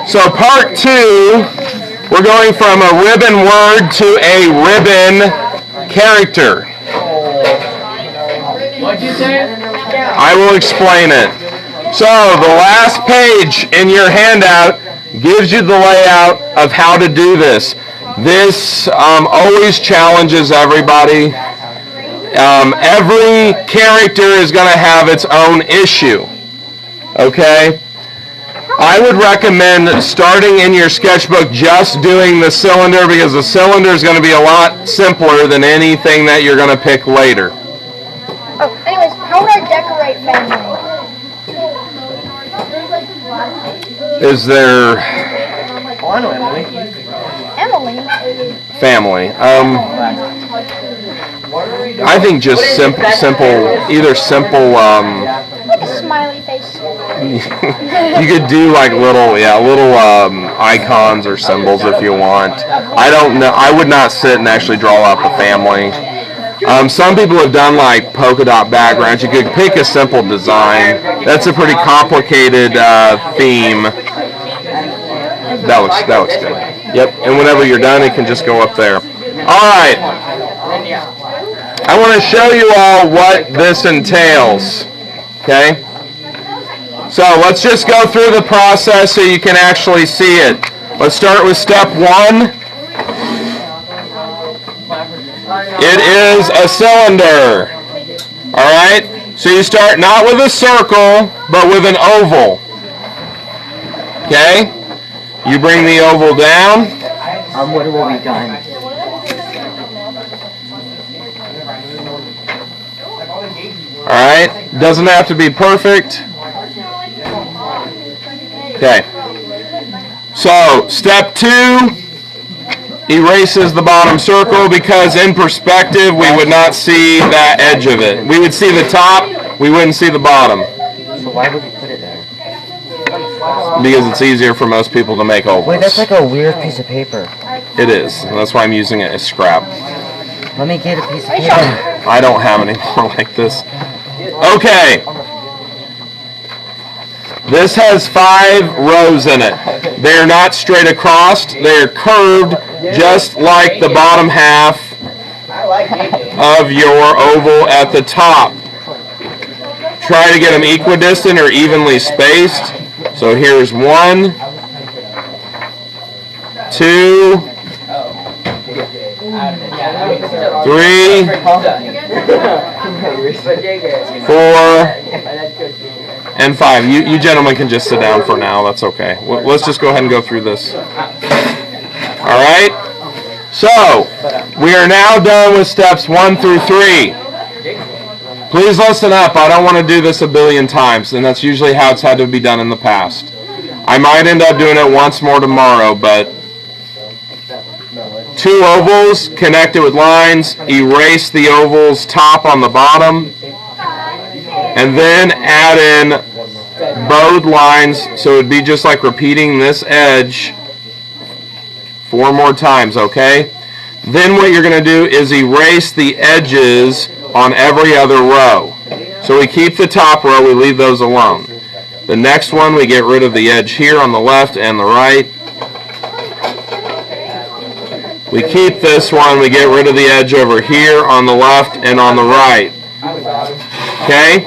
So part 2, we're going from a ribbon word to a ribbon character. What'd you say? I will explain it. So the last page in your handout gives you the layout of how to do this. This always challenges everybody. Every character is going to have its own issue. Okay? I would recommend starting in your sketchbook just doing the cylinder, because the cylinder is going to be a lot simpler than anything that you're going to pick later. Oh, anyways, how would I decorate family? Is there Emily? family? I think just simple, either simple. Like a smiley face. You could do like little icons or symbols if you want. I don't know. I would not sit and actually draw out the family. Some people have done like polka dot backgrounds. You could pick a simple design. That's a pretty complicated theme. That looks good. Yep. And whenever you're done, it can just go up there. All right. I want to show you all what this entails. Okay. So let's just go through the process so you can actually see it. Let's start with step 1. It is a cylinder. All right? So you start not with a circle, but with an oval. Okay? You bring the oval down. What will be done? All right? Doesn't have to be perfect. Okay. So, step 2 erases the bottom circle, because in perspective we would not see that edge of it. We would see the top, we wouldn't see the bottom. So why would you put it there? Because it's easier for most people to make ovals. Wait, that's like a weird piece of paper. It is. And that's why I'm using it as scrap. Let me get a piece of paper. I don't have any more like this. Okay. This has 5 rows in it. They're not straight across. They're curved just like the bottom half of your oval at the top. Try to get them equidistant or evenly spaced. So here's 1, 2, 3, 4, and 5. You gentlemen can just sit down for now. That's okay. Let's just go ahead and go through this. All right? So, we are now done with steps 1 through 3. Please listen up. I don't want to do this a billion times, and that's usually how it's had to be done in the past. I might end up doing it once more tomorrow, but 2 ovals connected with lines, erase the oval's top on the bottom, and then add in bowed lines, so it would be just like repeating this edge 4 more times, okay? Then what you're going to do is erase the edges on every other row. So we keep the top row, we leave those alone. The next one, we get rid of the edge here on the left and the right. We keep this one, we get rid of the edge over here on the left and on the right. Okay?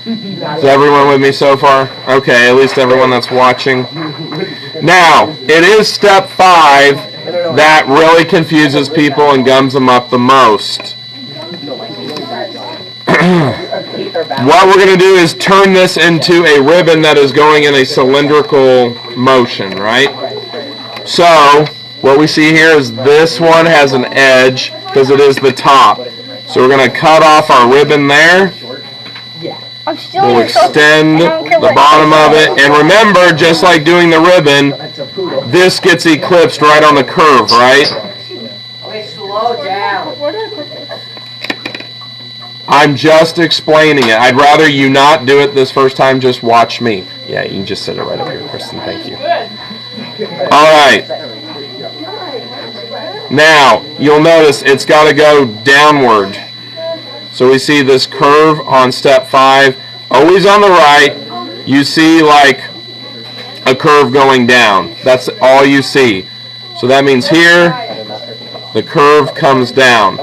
Is everyone with me so far? Okay, at least everyone that's watching. Now, it is step 5 that really confuses people and gums them up the most. What we're going to do is turn this into a ribbon that is going in a cylindrical motion, right? So, what we see here is this one has an edge because it is the top. So we're going to cut off our ribbon there. We'll extend the bottom of it. And remember, just like doing the ribbon, this gets eclipsed right on the curve, right? Okay, slow down. I'm just explaining it. I'd rather you not do it this first time. Just watch me. Yeah, you can just sit it right up here, Kristen. Thank you. All right. Now, you'll notice it's got to go downward. So we see this curve on step 5. Always on the right. You see like a curve going down. That's all you see. So that means here, the curve comes down.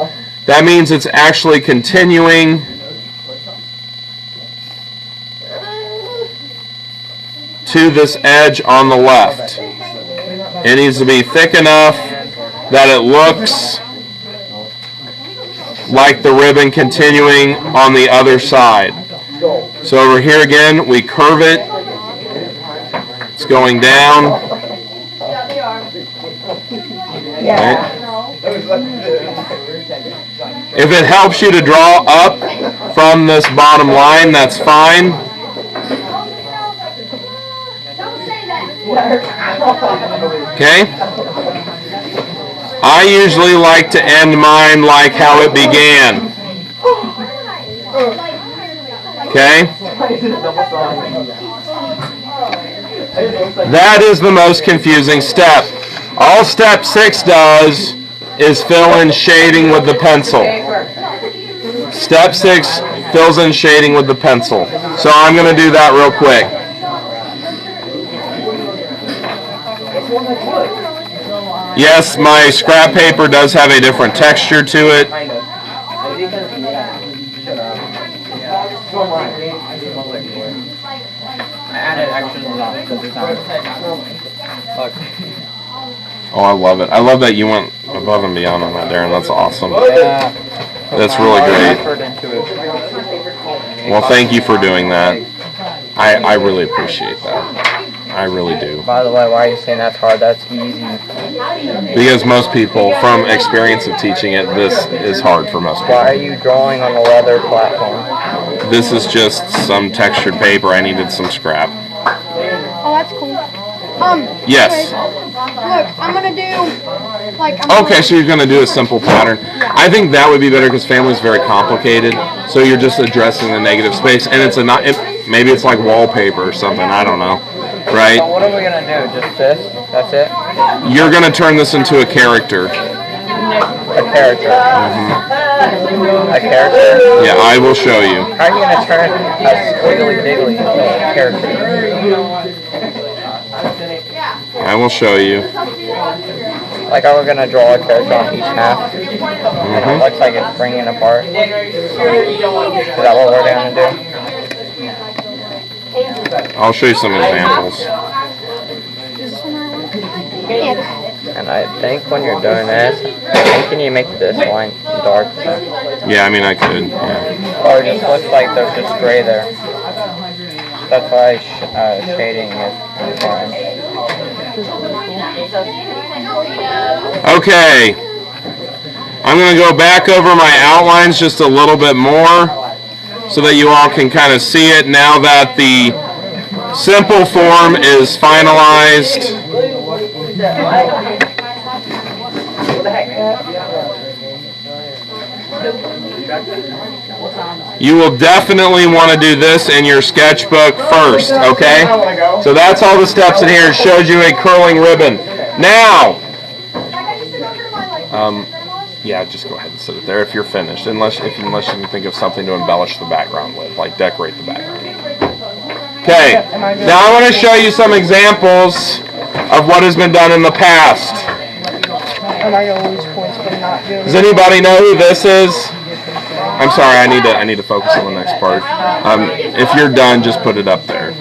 That means it's actually continuing to this edge on the left. It needs to be thick enough that it looks like the ribbon continuing on the other side. So over here again, we curve it. It's going down. Right. If it helps you to draw up from this bottom line, that's fine. Okay? I usually like to end mine like how it began. Okay? That is the most confusing step. All step 6 does is fill in shading with the pencil. Step 6 fills in shading with the pencil. So I'm going to do that real quick. Yes, my scrap paper does have a different texture to it. Oh, I love it. I love that you went above and beyond on that, Darren. That's awesome. That's really great. Well, thank you for doing that. I really appreciate that. I really do. By the way, why are you saying that's hard? That's easy. Because most people, from experience of teaching it, this is hard for most people. Why are you drawing on a leather platform? This is just some textured paper. I needed some scrap. Oh, that's cool. Yes. Look, I'm gonna do like. Okay, so you're going to do a simple pattern. I think that would be better because family is very complicated. So you're just addressing the negative space, and it's maybe it's like wallpaper or something. I don't know, right? What are we gonna do? Just this? That's it? You're going to turn this into a character. A character. A character? Yeah, I will show you. How are you gonna turn a squiggly diggly into a character? I will show you. Like how we're gonna draw a character on each half. And it looks like it's bringing it apart. Is that what we're gonna do? I'll show you some examples. And I think when you're doing this, can you make this line dark? Yeah, I mean I could. Yeah. Or it just looks like there's just gray there. That's why shading is fine. Okay. I'm going to go back over my outlines just a little bit more so that you all can kind of see it now that the simple form is finalized. You will definitely want to do this in your sketchbook first, okay? So that's all the steps in here. It shows you a curling ribbon. Now, yeah, just go ahead and sit it there if you're finished, unless you can think of something to embellish the background with, like decorate the background. Okay, now I want to show you some examples of what has been done in the past. And I always points for not doing. Does anybody know who this is? I'm sorry, I need to focus on the next part. If you're done, just put it up there.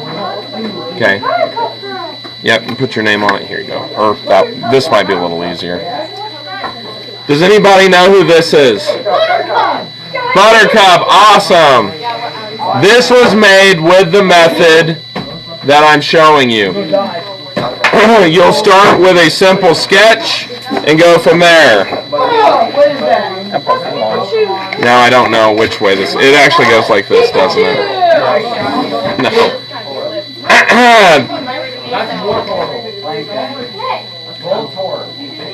Okay. Yep, and put your name on it. Here you go. Or this might be a little easier. Does anybody know who this is? Buttercup. Awesome. This was made with the method that I'm showing you. You'll start with a simple sketch and go from there. Now I don't know which way this. It actually goes like this, doesn't it? No.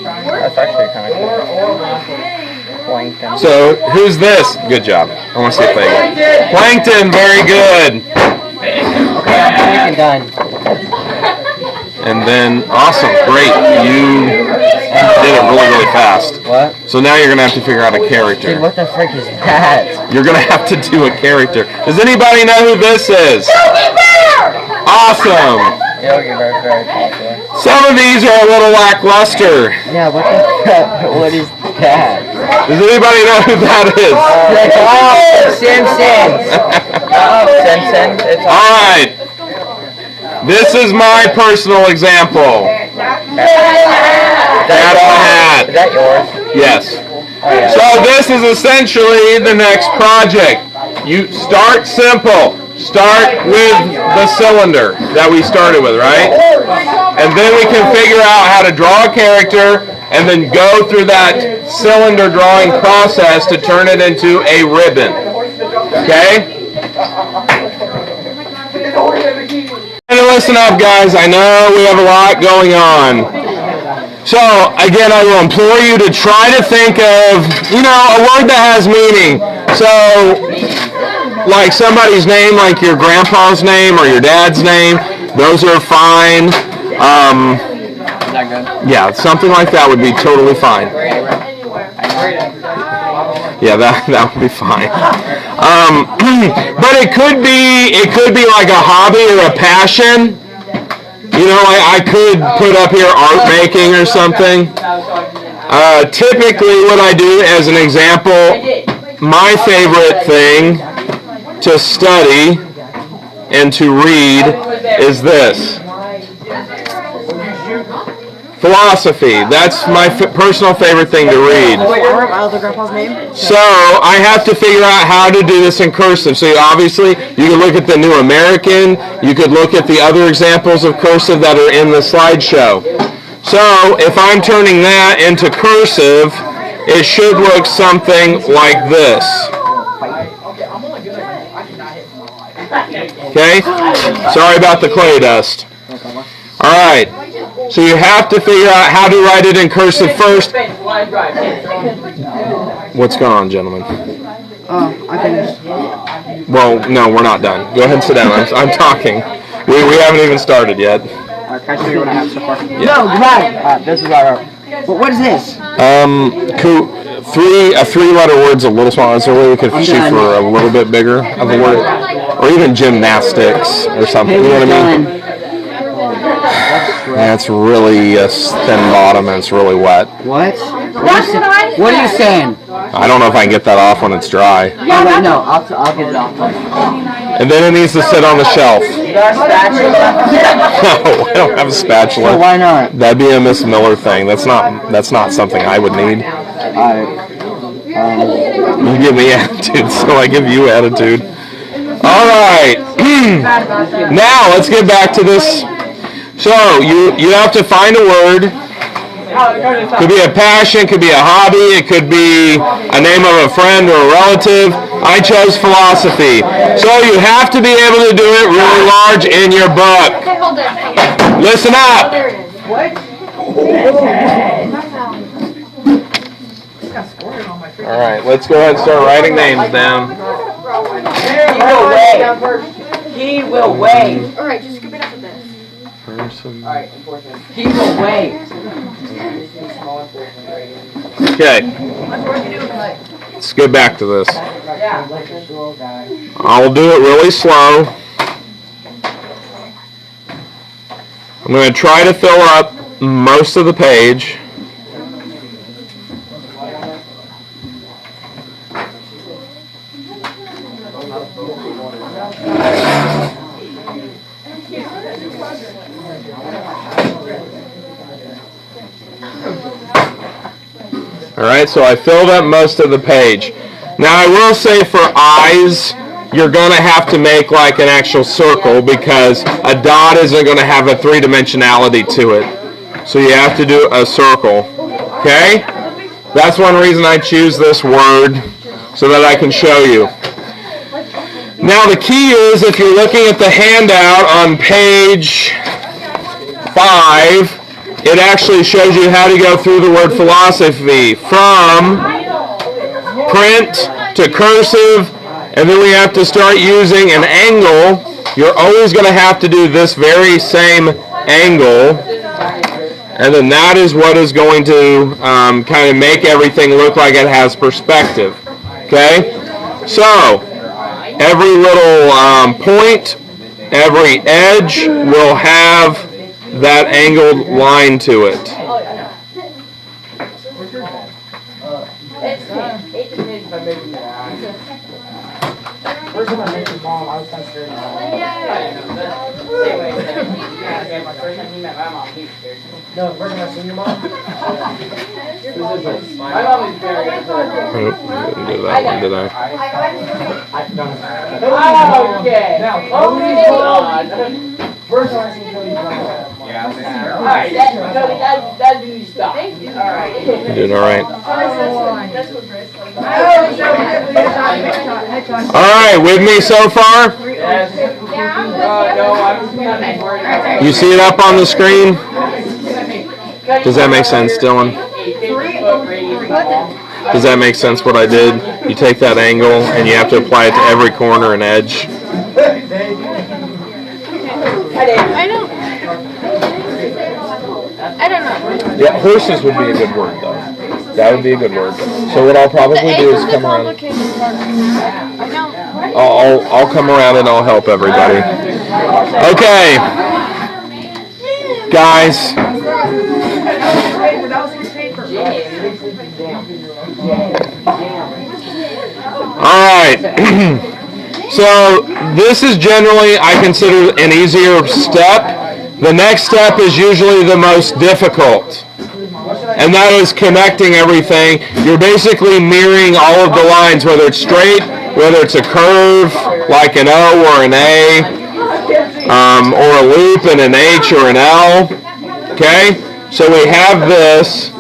That's actually kind of cool. Plankton. So who's this? Good job. I want to see if they get Plankton. Very good. Plankton done. And then awesome, great. You did it really, really fast. What? So now you're gonna have to figure out a Dude, character. what the frick is that? You're gonna have to do a character. Does anybody know who this is? Awesome. It'll get very, very popular. Some of these are a little lackluster. Yeah, what is that? Does anybody know who that is? Simpsons. Simpsons. It's All right. This is my personal example. That's my hat. Is that yours? Yes. Oh, yeah. So this is essentially the next project. You start simple. Start with the cylinder that we started with, right? And then we can figure out how to draw a character and then go through that cylinder drawing process to turn it into a ribbon. Okay? And listen up, guys. I know we have a lot going on. So, again, I will implore you to try to think of, a word that has meaning. So, like somebody's name, like your grandpa's name or your dad's name, those are fine. Is that good? Yeah, something like that would be totally fine. Yeah, that would be fine. But it could be like a hobby or a passion. I could put up here art making or something. Typically what I do as an example, my favorite thing to study and to read is this. Philosophy. That's my personal favorite thing to read. So I have to figure out how to do this in cursive. So obviously you can look at the New American. You could look at the other examples of cursive that are in the slideshow. So if I'm turning that into cursive, it should look something like this. Okay? Sorry about the clay dust. All right. So you have to figure out how to write it in cursive first. What's going on, gentlemen? I finished. Well, no, we're not done. Go ahead and sit down. I'm talking. We haven't even started yet. Can I show you what I have so far? Yeah. No, goodbye. This is what I wrote. What is this? A three-letter word's a little smaller, so we could shoot for a little bit bigger of a word, or even gymnastics or something. You know what I mean? Yeah, it's really a thin bottom and it's really wet. What? What are you saying? I don't know if I can get that off when it's dry. Oh, wait, no, I'll get it off. And then it needs to sit on the shelf. You got a spatula? No, I don't have a spatula. So why not? That'd be a Miss Miller thing. That's not something I would need. You give me attitude, so I give you attitude. All right. Now let's get back to this. So you have to find a word. Could be a passion, could be a hobby, it could be a name of a friend or a relative. I chose philosophy. So you have to be able to do it really large in your book. Listen up. All right, let's go ahead and start writing names down. He will wait. All right, just scoop it up a bit. Person. He will wait. Okay. Let's get back to this. I'll do it really slow. I'm going to try to fill up most of the page. Alright, so I filled up most of the page. Now I will say for eyes, you're going to have to make like an actual circle because a dot isn't going to have a three-dimensionality to it. So you have to do a circle. Okay? That's one reason I choose this word so that I can show you. Now the key is if you're looking at the handout on page 5, it actually shows you how to go through the word philosophy from print to cursive, and then we have to start using an angle. You're always going to have to do this very same angle, and then that is what is going to kind of make everything look like it has perspective. Okay? So, every little point Every edge will have that angled line to it. First time I met your mom, I was kind of scared. My first time he met my mom, he was scared. No, first time I seen your mom? My mom was very good. Oh, didn't do that one, did I? Okay. Now, first time I seen Cody, alright, that didn't stop. Alright. You did all right. All right, with me so far? You see it up on the screen? Does that make sense, Dylan? Does that make sense what I did? You take that angle and you have to apply it to every corner and edge. I don't know. Yeah, horses would be a good word though. That would be a good word. So what I'll probably do is come around. I'll come around and I'll help everybody. Okay, guys. All right. So this is generally, I consider, an easier step. The next step is usually the most difficult, and that is connecting everything. You're basically mirroring all of the lines, whether it's straight, whether it's a curve, like an O or an A, or a loop and an H or an L. Okay? So we have this.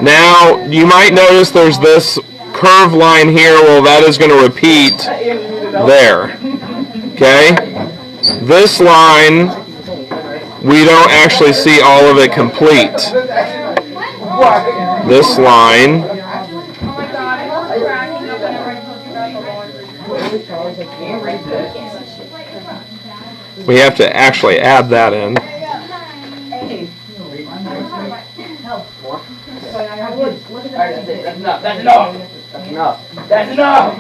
Now, you might notice there's this curve line here. Well, that is going to repeat there. Okay? This line, we don't actually see all of it complete. This line, we have to actually add that in. That's enough. That's enough.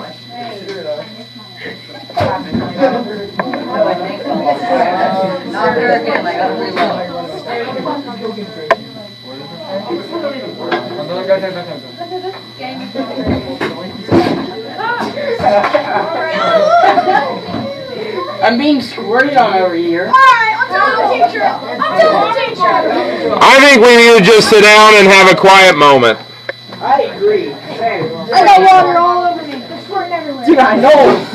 I'm being squirted on over here. Alright, I'm telling the teacher. I think we need to just sit down and have a quiet moment. I agree. I got water all over me. It's squirting everywhere. Dude, I know.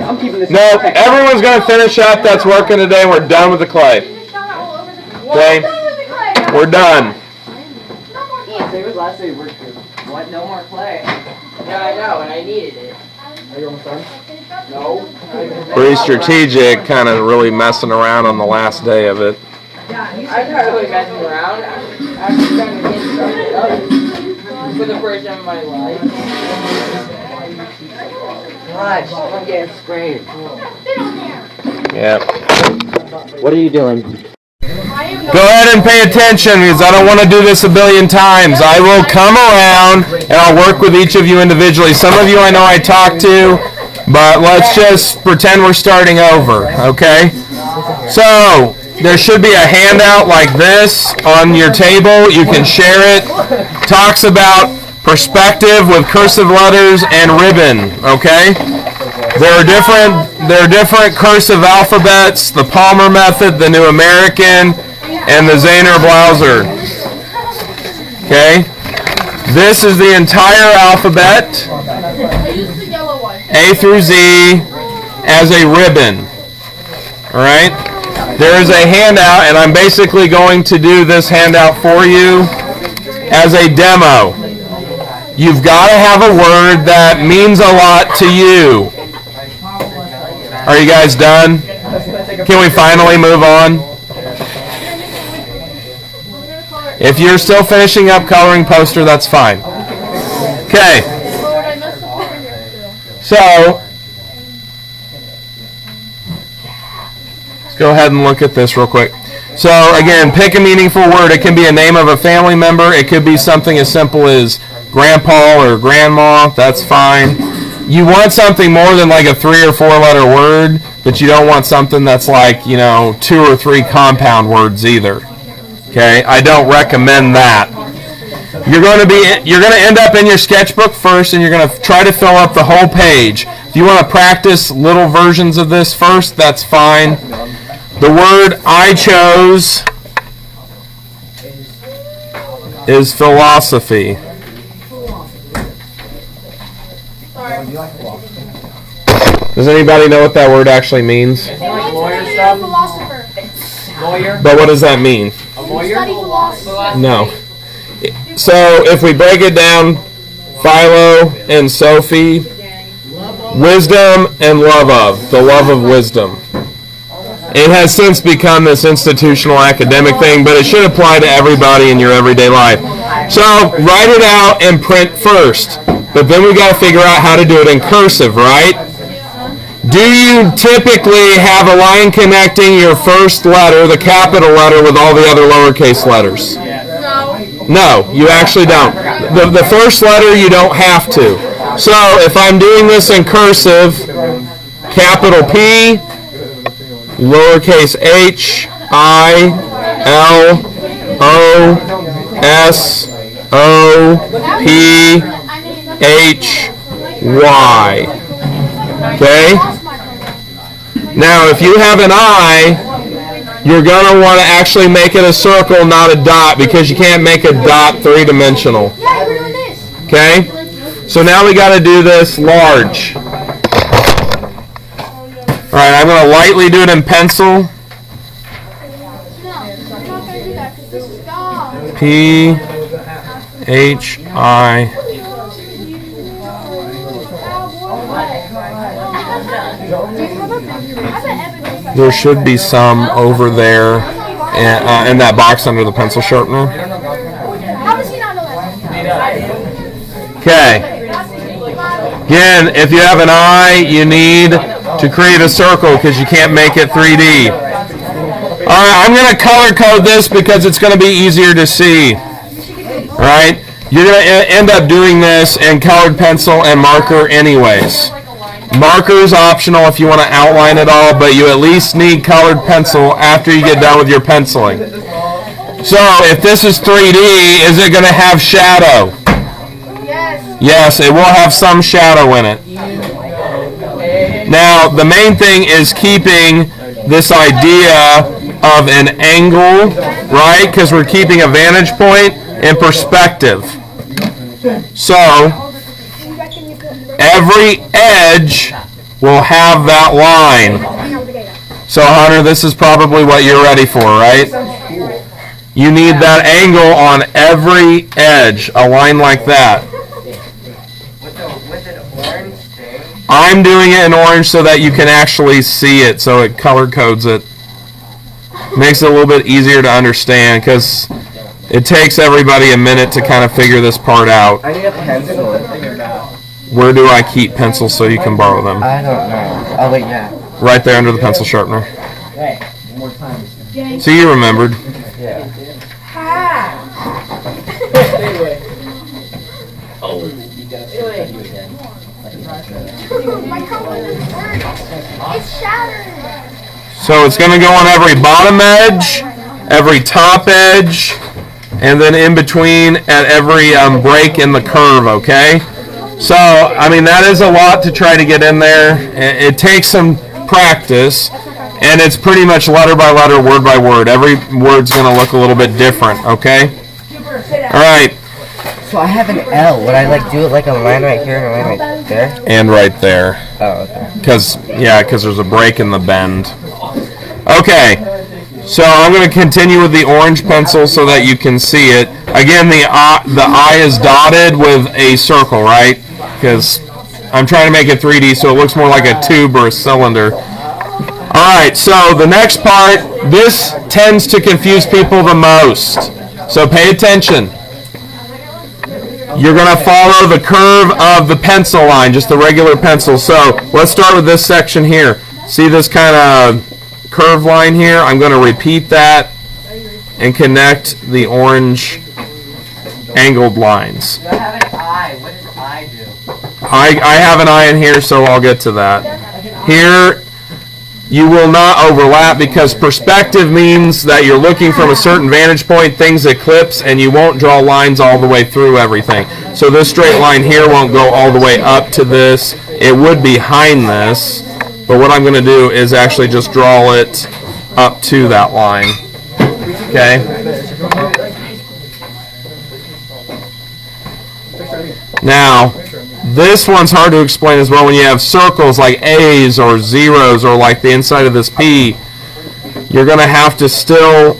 I'm keeping this. No, everyone's going to finish up that's working today. We're done with the clay. Okay? We're done. What? No more clay. Yeah, I know, and I needed it. Are you almost done? No. Pretty strategic, kind of really messing around on the last day of it. I'm not really messing around. I'm just trying to get something up for the first time in my life. Gosh, I'm getting sprayed. Yeah. What are you doing? Go ahead and pay attention because I don't want to do this a billion times. I will come around and I'll work with each of you individually. Some of you I know I talked to, but let's just pretend we're starting over, okay? So, there should be a handout like this on your table. You can share it. Talks about perspective with cursive letters and ribbon, okay? There are different cursive alphabets, the Palmer method, the New American, and the Zaner-Blauser. Okay? This is the entire alphabet, A through Z, as a ribbon. Alright? There is a handout, and I'm basically going to do this handout for you as a demo. You've got to have a word that means a lot to you. Are you guys done? Can we finally move on? If you're still finishing up coloring poster, that's fine. Okay. So, let's go ahead and look at this real quick. So, again, pick a meaningful word. It can be a name of a family member. It could be something as simple as grandpa or grandma. That's fine. you want something more than like a 3 or 4 letter word, but you don't want something that's like, 2 or 3 compound words either. Okay, I don't recommend that. You're going to end up in your sketchbook first, and you're going to try to fill up the whole page. If you want to practice little versions of this first, that's fine. The word I chose is philosophy. Does anybody know what that word actually means? Philosopher. But what does that mean? Study philosophy. No. So if we break it down, Philo and Sophie, wisdom and love of, the love of wisdom. It has since become this institutional academic thing, but it should apply to everybody in your everyday life. So write it out and print first, but then we got to figure out how to do it in cursive, right? Do you typically have a line connecting your first letter, the capital letter, with all the other lowercase letters? No, you actually don't. The first letter you don't have to. So if I'm doing this in cursive, capital P, lowercase h, I, L, O, S, O, P, H, Y. Okay? Now if you have an I, you're going to want to actually make it a circle, not a dot, because you can't make a dot 3-dimensional. Yeah, we're doing this. Okay? So now we got to do this large. Alright, I'm going to lightly do it in pencil. No, we're not going to do that because this is God. P, H, I. There should be some over there in that box under the pencil sharpener. How does he not know that? Okay. Again, if you have an eye, you need to create a circle because you can't make it 3D. Alright, I'm going to color code this because it's going to be easier to see. Alright? You're going to end up doing this in colored pencil and marker anyways. Marker is optional if you want to outline it all, but you at least need colored pencil after you get done with your penciling. So, if this is 3D, is it going to have shadow? Yes. Yes, it will have some shadow in it. Now, the main thing is keeping this idea of an angle, right? Because we're keeping a vantage point and perspective. So, every edge will have that line. So Hunter, this is probably what you're ready for, right? You need that angle on every edge, a line like that. I'm doing it in orange so that you can actually see it, so it color codes it. Makes it a little bit easier to understand because it takes everybody a minute to kind of figure this part out. I need a pencil. Where do I keep pencils so you can borrow them? I don't know. Oh, wait, yeah. Right there under the pencil sharpener. See, you remembered. Yeah. My color is burnt. It's shattered. So it's going to go on every bottom edge, every top edge, and then in between at every break in the curve, okay? So, I mean, that is a lot to try to get in there. It takes some practice, and it's pretty much letter by letter, word by word. Every word's going to look a little bit different, okay? All right. So I have an L. Would I do it like a line right here and a line right there? And right there. Oh, okay. Because there's a break in the bend. Okay. So I'm going to continue with the orange pencil so that you can see it. Again, the eye is dotted with a circle, right? Because I'm trying to make it 3D so it looks more like a tube or a cylinder. Alright, so the next part, this tends to confuse people the most. So pay attention. You're going to follow the curve of the pencil line, just the regular pencil. So let's start with this section here. See this kind of curve line here? I'm going to repeat that and connect the orange angled lines. I have an I. What does I do? I have an eye in here, so I'll get to that. Here, you will not overlap because perspective means that you're looking from a certain vantage point, things eclipse, and you won't draw lines all the way through everything. So this straight line here won't go all the way up to this. It would behind this, but what I'm going to do is actually just draw it up to that line. Okay? Now, this one's hard to explain as well when you have circles like A's or zeros or like the inside of this P. You're going to have to still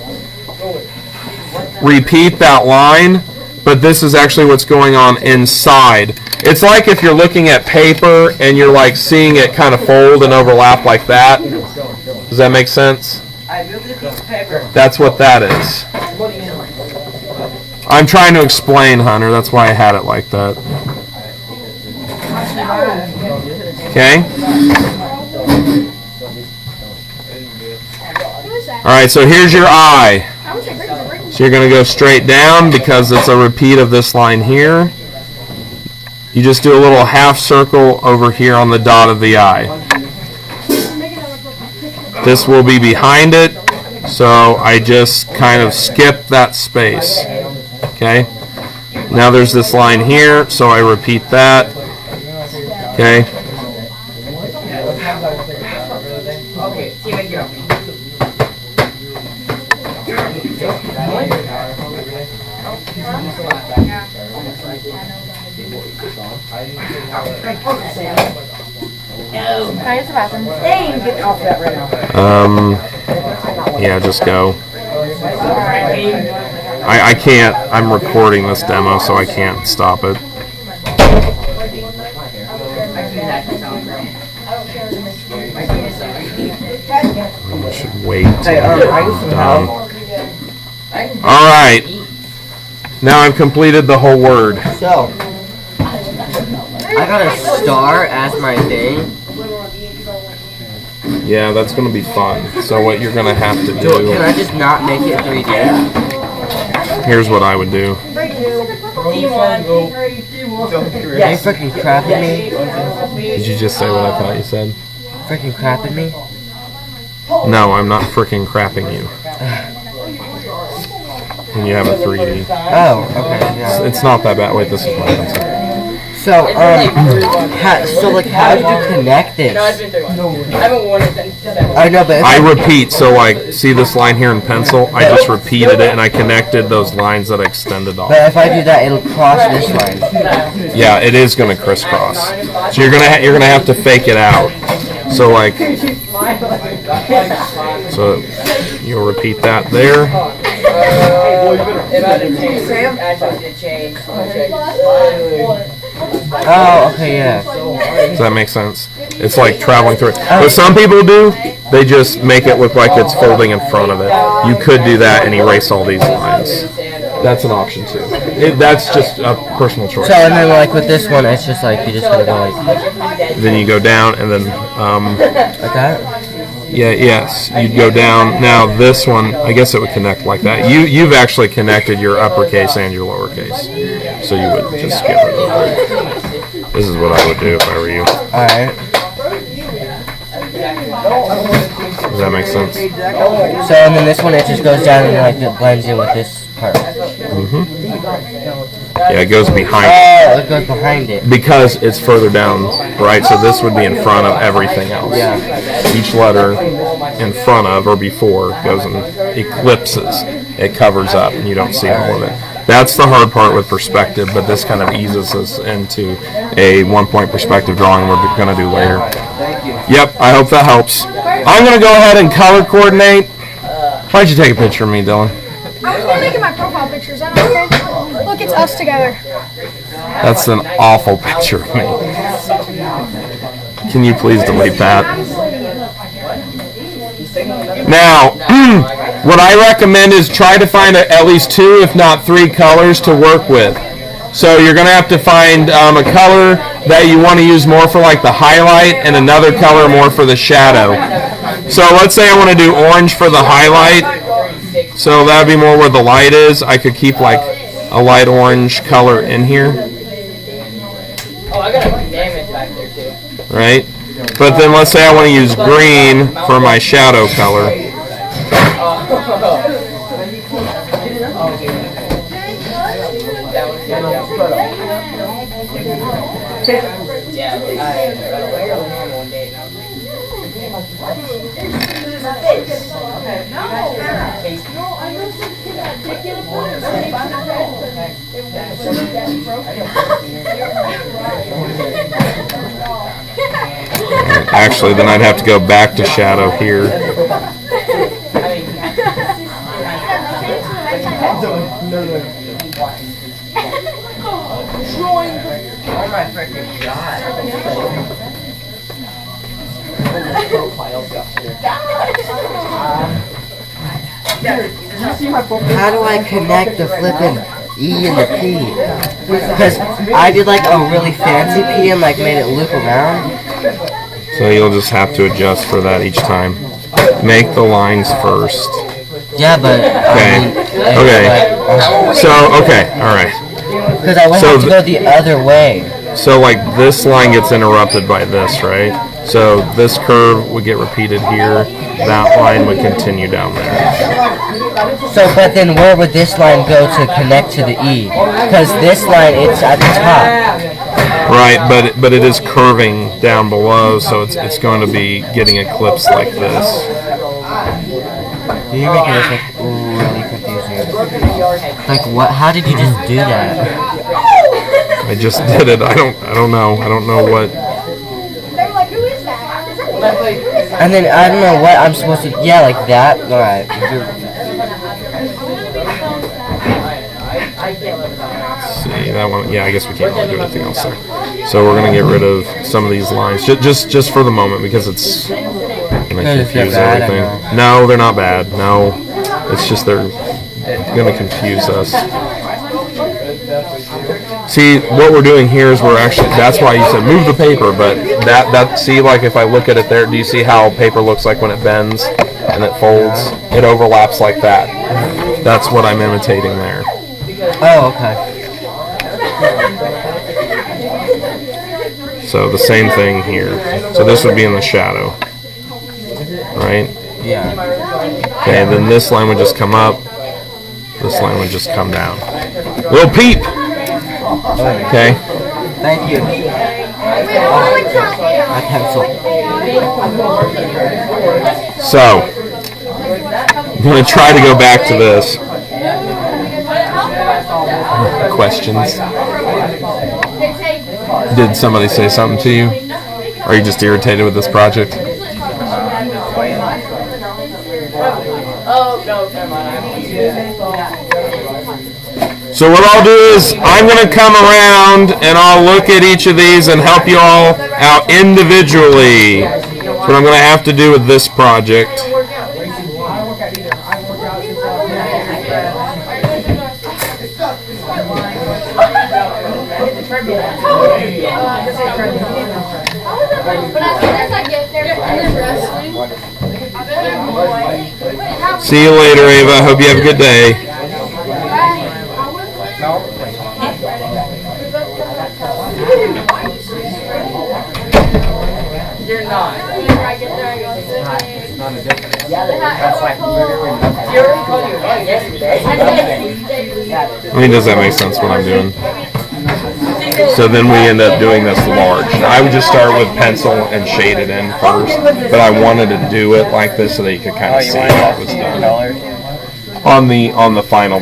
repeat that line, but this is actually what's going on inside. It's like if you're looking at paper and you're like seeing it kind of fold and overlap like that. Does that make sense? I moved a piece of paper. That's what that is. I'm trying to explain, Hunter. That's why I had it like that. Okay? Alright, so here's your eye. So you're going to go straight down because it's a repeat of this line here. You just do a little half circle over here on the dot of the eye. This will be behind it, so I just kind of skip that space. Okay? Now there's this line here, so I repeat that. Okay? Okay, see you go. Can I use the bathroom? Get off that right now. Yeah, just go. I can't, I'm recording this demo, so I can't stop it. I should wait till I'm done. Alright. Now I've completed the whole word. So, I got a star as my thing. Yeah, that's going to be fun. So what you're going to have to So, do, can I just not make it 3D? here's what I would do. Are you freaking crapping me? Did you just say what I thought you said? Freaking crapping me? No, I'm not freaking crapping you. When you have a 3D. Oh, okay, yeah. It's not that bad. Wait, this is my pencil. So, how did you connect this? I haven't worn it since December. I know, but if I repeat, so like, see this line here in pencil? I just repeated it and I connected those lines that I extended off. But if I do that, it'll cross this line. Yeah, it is going to crisscross. So you're gonna have to fake it out. So like, so you'll repeat that there. Oh, okay, yeah. Does that make sense? It's like traveling through it. What some people do, they just make it look like it's folding in front of it. You could do that and erase all these lines. That's an option too. That's just a personal choice. So, and then like with this one, it's just like, you just gotta go like Then you go down and then, like that? yeah, yes, you'd go down. Now this one, I guess it would connect like that. You've actually connected your uppercase and your lowercase. So you would just skip it. This is what I would do if I were you. Alright. Does that make sense? So, and then this one, it just goes down and like it blends in with this part. Yeah, it goes behind Oh, it goes behind it. because it's further down, right? So this would be in front of everything else. Yeah. Each letter in front of or before goes and eclipses. It covers up and you don't see all of it. That's the hard part with perspective, but this kind of eases us into a one-point perspective drawing we're going to do later. Yep, I hope that helps. I'm going to go ahead and color coordinate. Why'd you take a picture of me, Dylan? I was making my profile picture. Is that okay? Look, it's us together. That's an awful picture of me. Can you please delete that? Now, what I recommend is try to find at least 2, if not 3 colors to work with. So you're going to have to find a color that you want to use more for like the highlight and another color more for the shadow. So let's say I want to do orange for the highlight. So that would be more where the light is. I could keep like a light orange color in here. Oh, I got a name right? But then let's say I want to use green for my shadow color. Actually, then I'd have to go back to shadow here. Oh my freaking god. How do I connect the flippin' E and the P? Because I did like a really fancy P and like made it loop around. So you'll just have to adjust for that each time. Make the lines first. Yeah, but Okay. Okay. Okay. All right. Because I would So have to go the other way. So like this line gets interrupted by this, right? So this curve would get repeated here. That line would continue down there. So, but then where would this line go to connect to the E? Because this line, it's at the top. Right, but it is curving down below, so it's going to be getting eclipsed like this. You're making this like really confusing. Like what? How did you just do that? I just did it. I don't know. I don't know what. They're like, who is that? Is that And then I don't know what I'm supposed to. Yeah, like that. All right. See that one? Yeah, I guess we can't really do anything else there. So we're gonna get rid of some of these lines, just for the moment, because it's gonna confuse everything. No, they're not bad. No, it's just they're gonna confuse us. See, what we're doing here is we're actually, that's why you said move the paper, but that see, like if I look at it there, do you see how paper looks like when it bends and it folds? It overlaps like that. That's what I'm imitating there. Oh, okay. So the same thing here. So this would be in the shadow, right? Yeah. Okay, then this line would just come up. This line would just come down. Little peep! Okay. Thank you. My pencil. So, I'm going to try to go back to this. Questions? Did somebody say something to you? Are you just irritated with this project? So what I'll do is I'm going to come around and I'll look at each of these and help you all out individually. That's what I'm going to have to do with this project. See you later, Ava. Hope you have a good day. You're not. I mean, does that make sense what I'm doing? So then we end up doing this large. I would just start with pencil and shade it in first, but I wanted to do it like this so that you could kind of see what was done on the final.